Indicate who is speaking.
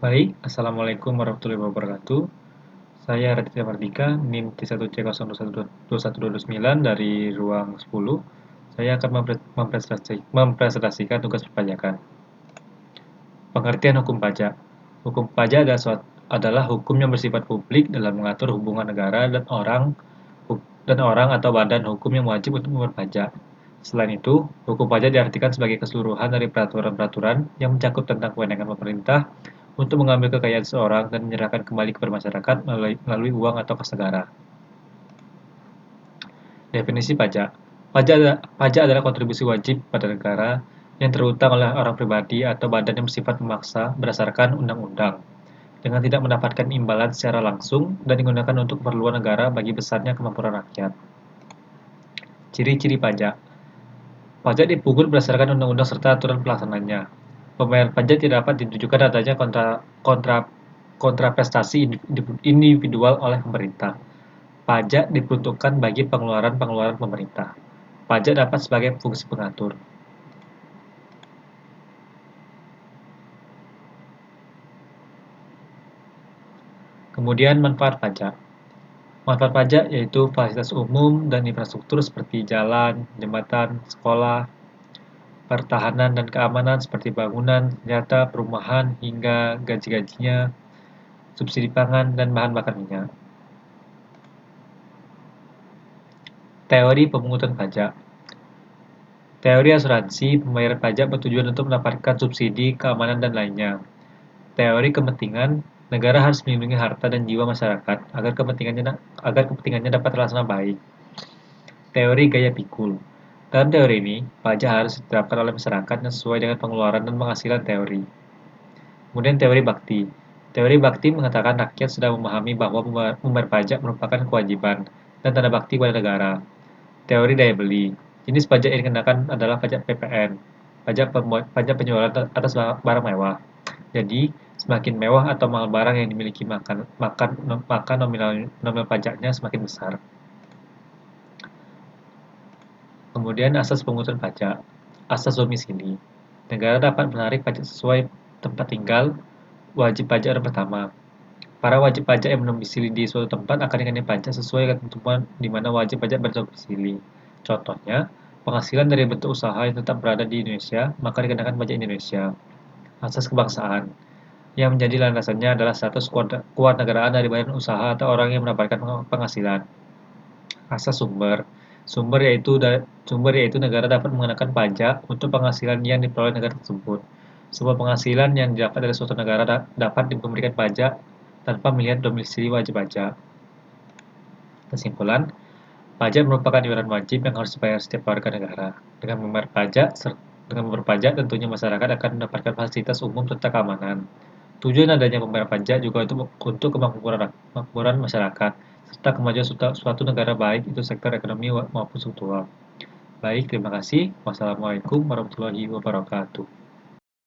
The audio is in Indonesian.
Speaker 1: Baik, Assalamualaikum warahmatullahi wabarakatuh. Saya Raditya Mardika, NIM T1C02121229 dari ruang 10. Saya akan mempresentasikan tugas perpajakan. Pengertian hukum pajak. Hukum pajak adalah hukum yang bersifat publik dalam mengatur hubungan negara dan orang atau badan hukum yang wajib untuk membayar pajak. Selain itu, hukum pajak diartikan sebagai keseluruhan dari peraturan-peraturan yang mencakup tentang kewenangan pemerintah untuk mengambil kekayaan seseorang dan menyerahkan kembali kepada masyarakat melalui uang atau kas negara. Definisi pajak. Pajak adalah kontribusi wajib pada negara yang terutang oleh orang pribadi atau badan yang bersifat memaksa berdasarkan undang-undang, dengan tidak mendapatkan imbalan secara langsung dan digunakan untuk keperluan negara bagi besarnya kemampuan rakyat. Ciri-ciri pajak. Pajak dipungut berdasarkan undang-undang serta aturan pelaksananya. Pembayaran pajak tidak dapat ditujukan adanya kontraprestasi individual oleh pemerintah. Pajak diperuntukkan bagi pengeluaran-pengeluaran pemerintah. Pajak dapat sebagai fungsi pengatur. Kemudian manfaat pajak. Manfaat pajak yaitu fasilitas umum dan infrastruktur seperti jalan, jembatan, sekolah, pertahanan dan keamanan seperti bangunan, senjata, perumahan, hingga gaji-gajinya, subsidi pangan, dan bahan bakar minyak. Teori pemungutan pajak. Teori asuransi pembayaran pajak bertujuan untuk mendapatkan subsidi, keamanan, dan lainnya. Teori kepentingan, negara harus melindungi harta dan jiwa masyarakat agar kepentingannya dapat terlaksana baik. Teori gaya pikul. Dalam teori ini, pajak harus diterapkan oleh masyarakat yang sesuai dengan pengeluaran dan penghasilan teori. Kemudian teori bakti. Teori bakti mengatakan rakyat sudah memahami bahwa membayar pajak merupakan kewajiban dan tanda bakti kepada negara. Teori daya beli. Jenis pajak yang dikenakan adalah pajak PPN, pajak penjualan atas barang mewah. Jadi, semakin mewah atau mahal barang yang dimiliki maka nominal pajaknya semakin besar. Kemudian asas pemungutan pajak. Asas domisili. Negara dapat menarik pajak sesuai tempat tinggal wajib pajak orang pertama. Para wajib pajak yang berdomisili di suatu tempat akan dikenai pajak sesuai ketentuan di mana wajib pajak berdomisili. Contohnya, penghasilan dari bentuk usaha yang tetap berada di Indonesia, maka dikenakan pajak Indonesia. Asas kebangsaan. Yang menjadi landasannya adalah status kewarganegaraan dari badan usaha atau orang yang mendapatkan penghasilan. Asas sumber. Sumber yaitu negara dapat mengenakan pajak untuk penghasilan yang diperoleh negara tersebut. Semua penghasilan yang didapat dari suatu negara dapat diberikan pajak tanpa melihat domisili wajib pajak. Kesimpulan, pajak merupakan iuran wajib yang harus dibayar setiap warga negara. Dengan membayar pajak, tentunya masyarakat akan mendapatkan fasilitas umum serta keamanan. Tujuan adanya pembayaran pajak juga untuk kemakmuran masyarakat, serta kemajuan suatu negara baik itu sektor ekonomi maupun struktural. Baik, terima kasih. Wassalamualaikum warahmatullahi wabarakatuh.